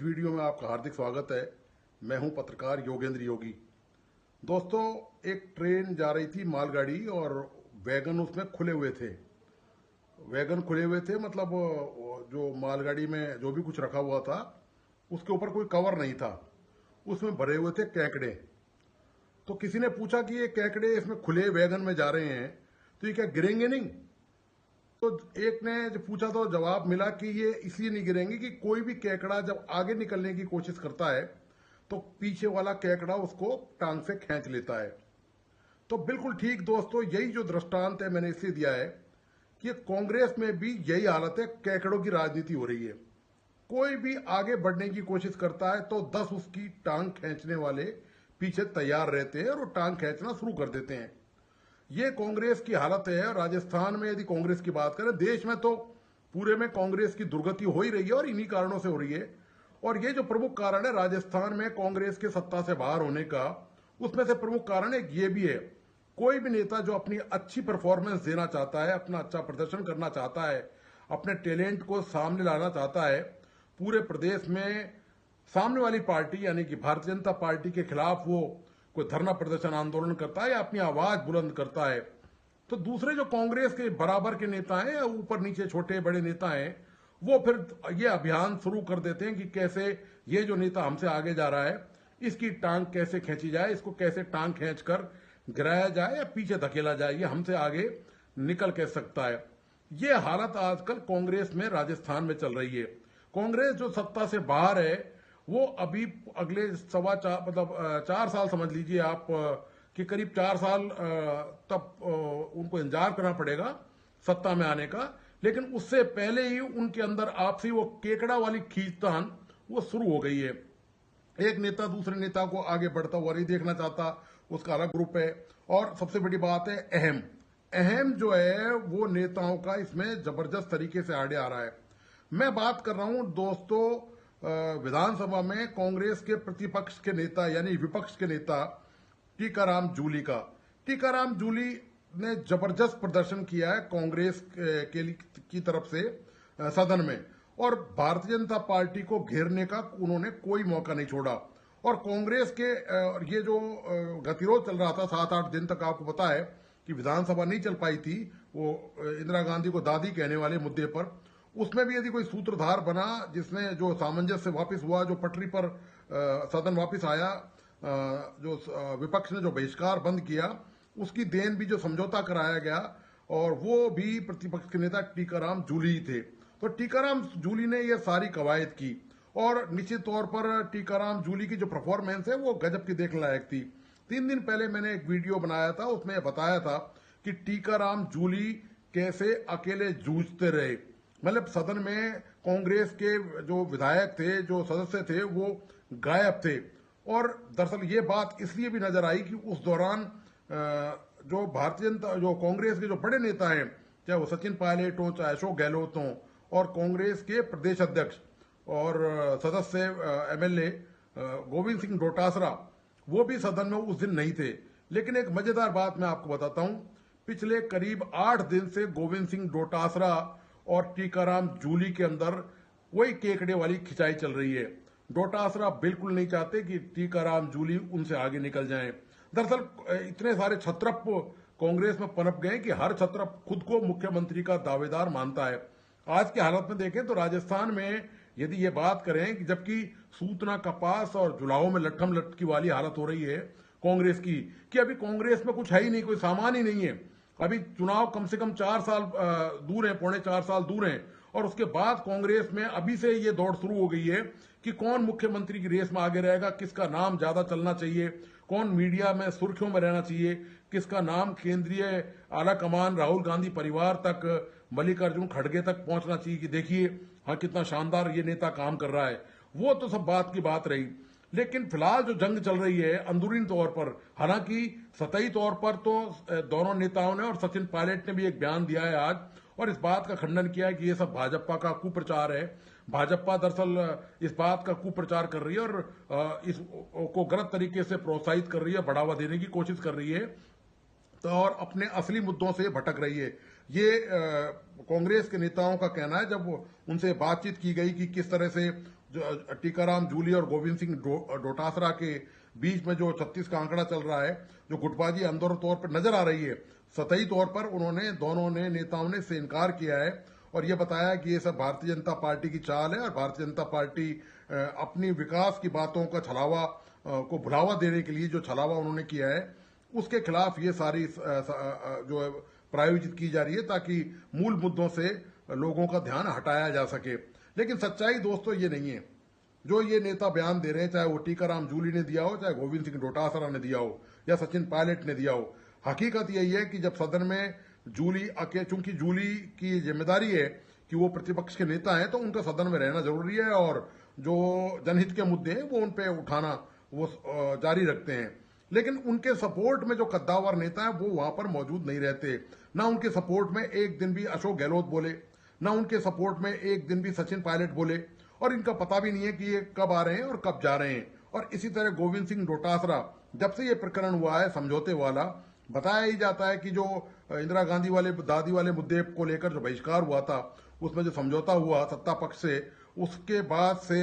इस वीडियो में आपका हार्दिक स्वागत है। मैं हूं पत्रकार योगेंद्र योगी। दोस्तों, एक ट्रेन जा रही थी, मालगाड़ी, और वैगन उसमें खुले हुए थे। मतलब जो मालगाड़ी में जो भी कुछ रखा हुआ था उसके ऊपर कोई कवर नहीं था, उसमें भरे हुए थे केकड़े। तो किसी ने पूछा कि ये केकड़े इसमें खुले वैगन में जा रहे हैं तो ये क्या गिरेंगे नहीं? तो एक ने जो पूछा तो जवाब मिला कि ये इसलिए नहीं गिरेंगे कि कोई भी केकड़ा जब आगे निकलने की कोशिश करता है तो पीछे वाला केकड़ा उसको टांग से खींच लेता है। तो बिल्कुल ठीक दोस्तों, यही जो दृष्टांत है मैंने इसलिए दिया है कि कांग्रेस में भी यही हालत है, केकड़ों की राजनीति हो रही है। कोई भी आगे बढ़ने की कोशिश करता है तो 10 उसकी टांग खींचने वाले पीछे तैयार रहते हैं और वो टांग खींचना शुरू कर देते हैं। ये कांग्रेस की हालत है। राजस्थान में यदि कांग्रेस की बात करें, देश में तो पूरे में कांग्रेस की दुर्गति हो ही रही है और इन्हीं कारणों से हो रही है। और ये जो प्रमुख कारण है राजस्थान में कांग्रेस के सत्ता से बाहर होने का, उसमें से प्रमुख कारण एक ये भी है। कोई भी नेता जो अपनी अच्छी परफॉर्मेंस देना चाहता है, अपना अच्छा प्रदर्शन करना चाहता है, अपने टैलेंट को सामने लाना चाहता है, पूरे प्रदेश में सामने वाली पार्टी यानी कि भारतीय जनता पार्टी के खिलाफ वो कोई धरना प्रदर्शन आंदोलन करता है या अपनी आवाज बुलंद करता है, तो दूसरे जो कांग्रेस के बराबर के नेता हैं या ऊपर नीचे छोटे बड़े नेता हैं, वो फिर ये अभियान शुरू कर देते हैं कि कैसे ये जो नेता हमसे आगे जा रहा है इसकी टांग कैसे खींची जाए, इसको कैसे टांग खींचकर गिराया जाए या पीछे धकेला जाए, ये हमसे आगे निकल के सकता है। ये हालत आजकल कांग्रेस में राजस्थान में चल रही है। कांग्रेस जो सत्ता से बाहर है वो अभी अगले 4 साल समझ लीजिए आप, कि करीब 4 साल तब उनको इंतजार करना पड़ेगा सत्ता में आने का। लेकिन उससे पहले ही उनके अंदर आपसी वो केकड़ा वाली खींचतान वो शुरू हो गई है। एक नेता दूसरे नेता को आगे बढ़ता हुआ नहीं देखना चाहता, उसका अलग ग्रुप है। और सबसे बड़ी बात है अहम जो है वो नेताओं का इसमें जबरदस्त तरीके से आड़े आ रहा है। मैं बात कर रहा हूं दोस्तों विधानसभा में कांग्रेस के प्रतिपक्ष के नेता यानी विपक्ष के नेता टीकाराम जूली का। टीकाराम जूली ने जबरदस्त प्रदर्शन किया है कांग्रेस की तरफ से सदन में, और भारतीय जनता पार्टी को घेरने का उन्होंने कोई मौका नहीं छोड़ा। और कांग्रेस के ये जो गतिरोध चल रहा था 7-8 दिन तक, आपको पता है कि विधानसभा नहीं चल पाई थी, वो इंदिरा गांधी को दादी कहने वाले मुद्दे पर, उसमें भी यदि कोई सूत्रधार बना जिसने जो सामंजस्य वापस हुआ, जो पटरी पर सदन वापस आया, जो विपक्ष ने जो बहिष्कार बंद किया, उसकी देन भी जो समझौता कराया गया, और वो भी प्रतिपक्ष के नेता टीकाराम जूली थे। तो टीकाराम जूली ने ये सारी कवायद की, और निश्चित तौर पर टीकाराम जूली की जो परफॉर्मेंस है वो गजब की देखने लायक थी। 3 दिन पहले मैंने एक वीडियो बनाया था, उसमें बताया था कि टीकाराम जूली कैसे अकेले जूझते रहे। मतलब सदन में कांग्रेस के जो विधायक थे, जो सदस्य थे, वो गायब थे। और दरअसल ये बात इसलिए भी नजर आई कि उस दौरान जो भारतीय जनता जो कांग्रेस के जो बड़े नेता हैं, चाहे वो सचिन पायलट हो, चाहे अशोक गहलोत हो, और कांग्रेस के प्रदेश अध्यक्ष और सदस्य एमएलए गोविंद सिंह डोटासरा, वो भी सदन में उस दिन नहीं थे। लेकिन एक मजेदार बात मैं आपको बताता हूं, पिछले करीब 8 दिन से गोविंद सिंह डोटासरा और टीकाराम जूली के अंदर वही केकड़े वाली खिंचाई चल रही है। डोटासरा बिल्कुल नहीं चाहते कि टीकाराम जूली उनसे आगे निकल जाएं। दरअसल इतने सारे छत्रप कांग्रेस में पनप गए कि हर छत्रप खुद को मुख्यमंत्री का दावेदार मानता है। आज की हालत में देखें तो राजस्थान में यदि ये बात करें कि जबकि सूतना कपास और जुलाहो में लट्ठम लटकी वाली हालत हो रही है कांग्रेस की, कि अभी कांग्रेस में कुछ है ही नहीं, कोई सामान ही नहीं है। अभी चुनाव कम से कम 4 साल दूर है, 4.25 साल दूर हैं, और उसके बाद कांग्रेस में अभी से ये दौड़ शुरू हो गई है कि कौन मुख्यमंत्री की रेस में आगे रहेगा, किसका नाम ज्यादा चलना चाहिए, कौन मीडिया में सुर्खियों में रहना चाहिए, किसका नाम केंद्रीय आला कमान राहुल गांधी परिवार तक, मल्लिकार्जुन खड़गे तक पहुंचना चाहिए कि देखिए हाँ कितना शानदार ये नेता काम कर रहा है। वो तो सब बात की बात रही। लेकिन फिलहाल जो जंग चल रही है अंदरूनी तौर पर, हालांकि सतही तौर पर तो दोनों नेताओं ने और सचिन पायलट ने भी एक बयान दिया है आज, और इस बात का खंडन किया है कि ये सब भाजपा का कुप्रचार है। भाजपा दरअसल इस बात का कुप्रचार कर रही है और इसको गलत तरीके से प्रोत्साहित कर रही है, बढ़ावा देने की कोशिश कर रही है, तो और अपने असली मुद्दों से भटक रही है। ये कांग्रेस के नेताओं का कहना है, जब उनसे बातचीत की गई कि किस तरह से जो टीकाराम जूली और गोविंद सिंह डोटासरा के बीच में जो 36 का आंकड़ा चल रहा है, जो गुटबाजी अंदर तौर पर नजर आ रही है, सतही तौर पर उन्होंने दोनों ने नेताओं ने इससे इनकार किया है और यह बताया कि ये सब भारतीय जनता पार्टी की चाल है और भारतीय जनता पार्टी अपनी विकास की बातों का छलावा को भुलावा देने के लिए जो छलावा उन्होंने किया है उसके खिलाफ ये सारी जो है प्रायोजित की जा रही है ताकि मूल मुद्दों से लोगों का ध्यान हटाया जा सके। लेकिन सच्चाई दोस्तों ये नहीं है। जो ये नेता बयान दे रहे हैं, चाहे वो टीकाराम जूली ने दिया हो, चाहे गोविंद सिंह डोटासरा ने दिया हो या सचिन पायलट ने दिया हो, हकीकत यही है कि जब सदन में चूंकि जूली की जिम्मेदारी है कि वो प्रतिपक्ष के नेता हैं, तो उनका सदन में रहना जरूरी है और जो जनहित के मुद्दे हैं वो उन पे उठाना वो जारी रखते हैं। लेकिन उनके सपोर्ट में जो कद्दावर नेता है वो वहां पर मौजूद नहीं रहते। ना उनके सपोर्ट में एक दिन भी अशोक गहलोत बोले, ना उनके सपोर्ट में एक दिन भी सचिन पायलट बोले, और इनका पता भी नहीं है कि ये कब आ रहे हैं और कब जा रहे हैं। और इसी तरह गोविंद सिंह डोटासरा, जब से ये प्रकरण हुआ है समझौते वाला, बताया ही जाता है कि जो इंदिरा गांधी वाले दादी वाले मुद्दे को लेकर जो बहिष्कार हुआ था, उसमें जो समझौता हुआ सत्ता पक्ष से, उसके बाद से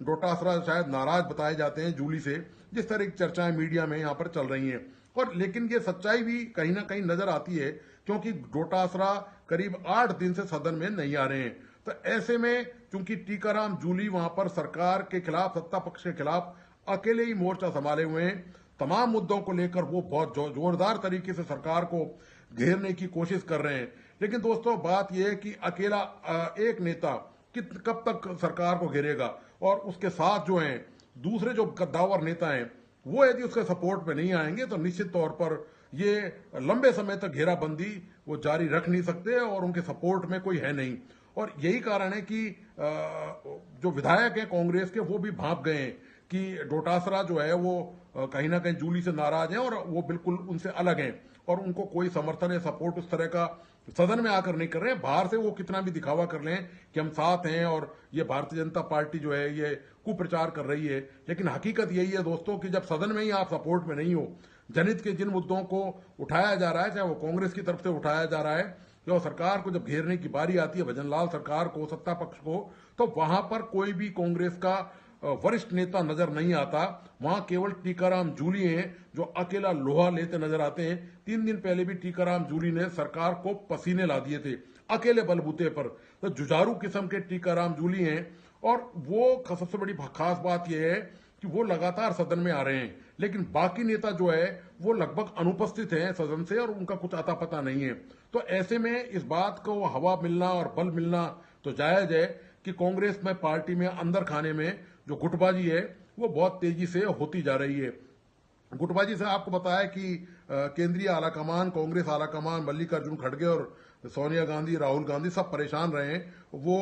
डोटासरा शायद नाराज बताए जाते हैं जूली से, जिस तरह की चर्चाएं मीडिया में यहाँ पर चल रही हैं। और लेकिन ये सच्चाई भी कहीं ना कहीं नजर आती है, क्योंकि डोटासरा करीब 8 दिन से सदन में नहीं आ रहे हैं। तो ऐसे में चूंकि टीकाराम जूली वहां पर सरकार के खिलाफ, सत्ता पक्ष के खिलाफ अकेले ही मोर्चा संभाले हुए हैं, तमाम मुद्दों को लेकर वो बहुत जोरदार तरीके से सरकार को घेरने की कोशिश कर रहे हैं। लेकिन दोस्तों बात यह है कि अकेला एक नेता कब तक सरकार को घेरेगा, और उसके साथ जो हैं दूसरे जो कद्दावर नेता हैं वो यदि उसके सपोर्ट में नहीं आएंगे तो निश्चित तौर पर ये लंबे समय तक घेराबंदी वो जारी रख नहीं सकते और उनके सपोर्ट में कोई है नहीं। और यही कारण है कि जो विधायक हैं कांग्रेस के वो भी भाप गए हैं कि डोटासरा जो है वो कहीं ना कहीं जूली से नाराज हैं और वो बिल्कुल उनसे अलग हैं और उनको कोई समर्थन या सपोर्ट उस तरह का सदन में आकर नहीं कर रहे हैं। बाहर से वो कितना भी दिखावा कर लें कि हम साथ हैं और ये भारतीय जनता पार्टी जो है ये कुप्रचार कर रही है, लेकिन हकीकत यही है दोस्तों कि जब सदन में ही आप सपोर्ट में नहीं हो, जनहित के जिन मुद्दों को उठाया जा रहा है, चाहे वो कांग्रेस की तरफ से उठाया जा रहा है, जो सरकार को जब घेरने की बारी आती है, भजनलाल सरकार को, सत्ता पक्ष को, तो वहां पर कोई भी कांग्रेस का वरिष्ठ नेता नजर नहीं आता। वहां केवल टीकाराम जूली हैं जो अकेला लोहा लेते नजर आते हैं। 3 दिन पहले भी टीकाराम जूली ने सरकार को पसीने ला दिए थे अकेले बलबूते पर। तो जुझारू किस्म के टीकाराम जूली हैं और वो सबसे बड़ी खास बात यह है कि वो लगातार सदन में आ रहे हैं, लेकिन बाकी नेता जो है वो लगभग अनुपस्थित हैं सदन से और उनका कुछ अता पता नहीं है। तो ऐसे में इस बात को हवा मिलना और बल मिलना तो जायज है कि कांग्रेस में, पार्टी में, अंदर खाने में जो गुटबाजी है वो बहुत तेजी से होती जा रही है। गुटबाजी से आपको बताया कि केंद्रीय आलाकमान, कांग्रेस आलाकमान, मल्लिकार्जुन खड़गे और सोनिया गांधी, राहुल गांधी सब परेशान रहे हैं। वो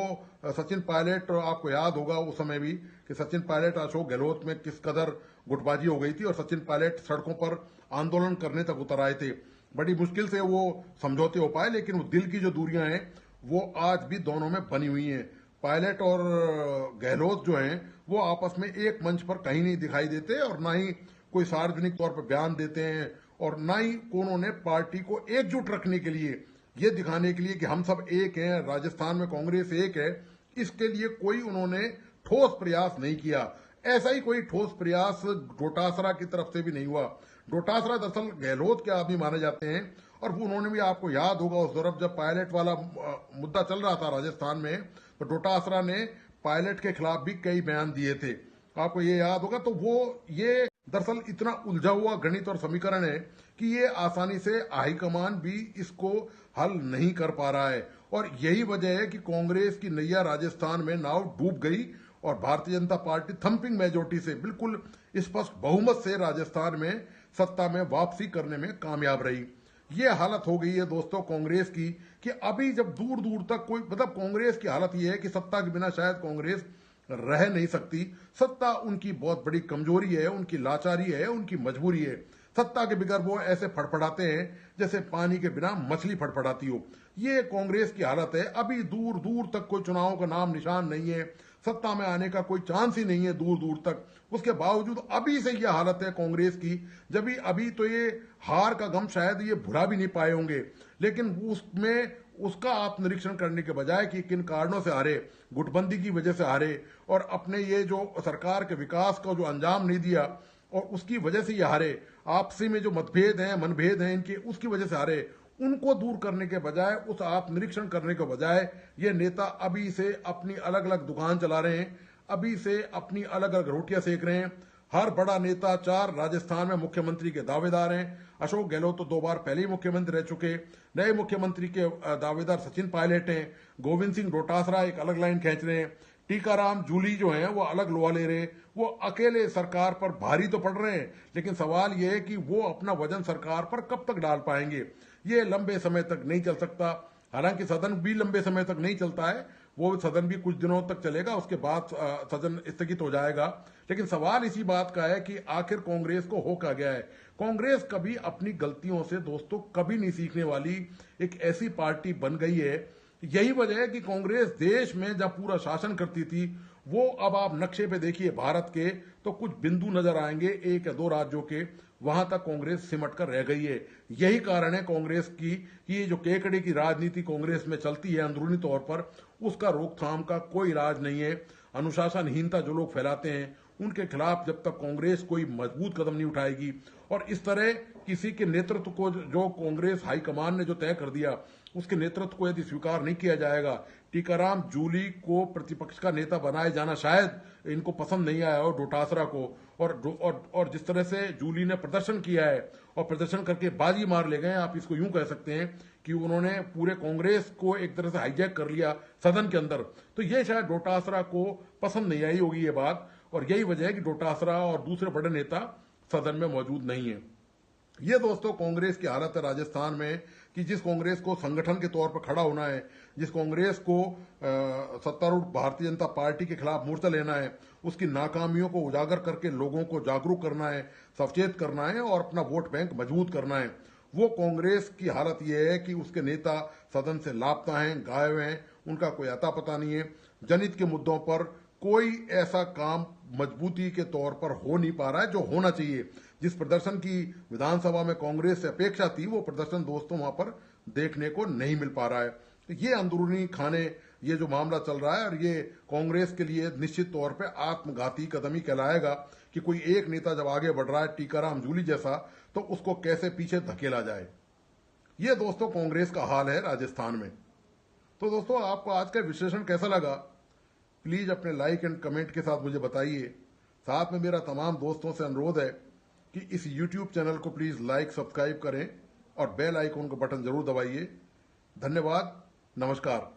सचिन पायलट, आपको याद होगा उस समय भी कि सचिन पायलट अशोक गहलोत में किस कदर गुटबाजी हो गई थी और सचिन पायलट सड़कों पर आंदोलन करने तक उतर आए थे। बड़ी मुश्किल से वो समझौते हो पाए, लेकिन वो दिल की जो दूरियां हैं वो आज भी दोनों में बनी हुई हैं। पायलट और गहलोत जो हैं वो आपस में एक मंच पर कहीं नहीं दिखाई देते और ना ही कोई सार्वजनिक तौर पर बयान देते हैं और ना ही उन्होंने पार्टी को एकजुट रखने के लिए, ये दिखाने के लिए कि हम सब एक हैं, राजस्थान में कांग्रेस एक है, इसके लिए कोई उन्होंने ठोस प्रयास नहीं किया। ऐसा ही कोई ठोस प्रयास डोटासरा की तरफ से भी नहीं हुआ। डोटासरा दरअसल गहलोत के आदमी माने जाते हैं और वो उन्होंने भी, आपको याद होगा उस तरफ जब पायलट वाला मुद्दा चल रहा था राजस्थान में, तो डोटासरा ने पायलट के खिलाफ भी कई बयान दिए थे, आपको ये याद होगा। तो वो ये दरअसल इतना उलझा हुआ गणित और समीकरण है कि ये आसानी से हाईकमान भी इसको हल नहीं कर पा रहा है और यही वजह है कि कांग्रेस की नैया राजस्थान में नाव डूब गई और Bharatiya Janata party thumping majority से, बिल्कुल स्पष्ट बहुमत से राजस्थान में सत्ता में वापसी करने में कामयाब रही। ये हालत हो गई है दोस्तों कांग्रेस की कि अभी जब दूर दूर तक कोई, मतलब कांग्रेस की हालत ये है कि सत्ता के बिना शायद कांग्रेस रह नहीं सकती। सत्ता उनकी बहुत बड़ी कमजोरी है, उनकी लाचारी है, उनकी मजबूरी है। सत्ता के बगैर वो ऐसे फड़फड़ाते हैं जैसे पानी के बिना मछली फड़फड़ाती हो। ये कांग्रेस की हालत है। अभी दूर दूर तक कोई चुनाव का नाम निशान नहीं है, सत्ता में आने का कोई चांस ही नहीं है दूर दूर तक। उसके बावजूद अभी से यह हालत है कांग्रेस की, जब अभी तो ये हार का गम शायद ये भुला भी नहीं पाए होंगे, लेकिन उसमें उसका आप निरीक्षण करने के बजाय कि किन कारणों से हारे, गुटबंदी की वजह से हारे और अपने ये जो सरकार के विकास का जो अंजाम नहीं दिया और उसकी वजह से ये हारे, आपसी में जो मतभेद हैं, मनभेद हैं इनके, उसकी वजह से हारे, उनको दूर करने के बजाय, उस आप निरीक्षण करने के बजाय ये नेता अभी से अपनी अलग अलग दुकान चला रहे हैं, अभी से अपनी अलग अलग रोटियां सेक रहे हैं। हर बड़ा नेता 4 राजस्थान में मुख्यमंत्री के दावेदार हैं। अशोक गहलोत तो 2 बार पहले ही मुख्यमंत्री रह चुके। नए मुख्यमंत्री के दावेदार सचिन पायलट हैं। गोविंद सिंह डोटासरा एक अलग लाइन खींच रहे हैं। टीकाराम जूली जो हैं वो अलग लोहा ले रहे, वो अकेले सरकार पर भारी तो पड़ रहे हैं, लेकिन सवाल ये है कि वो अपना वजन सरकार पर कब तक डाल पाएंगे। ये लंबे समय तक नहीं चल सकता। हालांकि सदन भी लंबे समय तक नहीं चलता है, वो सदन भी कुछ दिनों तक चलेगा, उसके बाद सदन स्थगित हो जाएगा। लेकिन सवाल इसी बात का है कि आखिर कांग्रेस को हो क्या गया है। कांग्रेस कभी अपनी गलतियों से दोस्तों कभी नहीं सीखने वाली एक ऐसी पार्टी बन गई है। यही वजह है कि कांग्रेस देश में जब पूरा शासन करती थी, वो अब आप नक्शे पे देखिए भारत के तो कुछ बिंदु नजर आएंगे 1 या 2 राज्यों के, वहां तक कांग्रेस सिमट कर रह गई है। यही कारण है कांग्रेस की कि ये जो केकड़े की राजनीति कांग्रेस में चलती है अंदरूनी तौर पर, उसका रोकथाम का कोई इलाज नहीं है। अनुशासनहीनता जो लोग फैलाते हैं उनके खिलाफ जब तक कांग्रेस कोई मजबूत कदम नहीं उठाएगी और इस तरह किसी के नेतृत्व को जो कांग्रेस हाईकमान ने जो तय कर दिया उसके नेतृत्व को यदि स्वीकार नहीं किया जाएगा, टीकाराम जूली को प्रतिपक्ष का नेता बनाया जाना शायद इनको पसंद नहीं आया हो डोटासरा को, और जिस तरह से जूली ने प्रदर्शन किया है और प्रदर्शन करके बाजी मार ले गए, आप इसको यूं कह सकते हैं कि उन्होंने पूरे कांग्रेस को एक तरह से हाईजैक कर लिया सदन के अंदर, तो ये शायद डोटासरा को पसंद नहीं आई होगी ये बात, और यही वजह है कि डोटासरा और दूसरे बड़े नेता सदन में मौजूद नहीं है। ये दोस्तों कांग्रेस की हालत है राजस्थान में कि जिस कांग्रेस को संगठन के तौर पर खड़ा होना है, जिस कांग्रेस को सत्तारूढ़ भारतीय जनता पार्टी के खिलाफ मोर्चा लेना है, उसकी नाकामियों को उजागर करके लोगों को जागरूक करना है, सचेत करना है और अपना वोट बैंक मजबूत करना है, वो कांग्रेस की हालत यह है कि उसके नेता सदन से लापता हैं, गायब हैं, उनका कोई अता पता नहीं है। जनहित के मुद्दों पर कोई ऐसा काम मजबूती के तौर पर हो नहीं पा रहा है जो होना चाहिए। जिस प्रदर्शन की विधानसभा में कांग्रेस से अपेक्षा थी, वो प्रदर्शन दोस्तों वहां पर देखने को नहीं मिल पा रहा है। ये अंदरूनी खाने, ये जो मामला चल रहा है, और ये कांग्रेस के लिए निश्चित तौर पे आत्मघाती कदम ही कहलाएगा कि कोई एक नेता जब आगे बढ़ रहा है टीकाराम जूली जैसा, तो उसको कैसे पीछे धकेला जाए। ये दोस्तों कांग्रेस का हाल है राजस्थान में। तो दोस्तों आपको आज का विश्लेषण कैसा लगा, प्लीज अपने लाइक एंड कमेंट के साथ मुझे बताइए। साथ में मेरा तमाम दोस्तों से अनुरोध है कि इस YouTube चैनल को प्लीज लाइक सब्सक्राइब करें और बेल आइकन का बटन जरूर दबाइए। धन्यवाद, नमस्कार।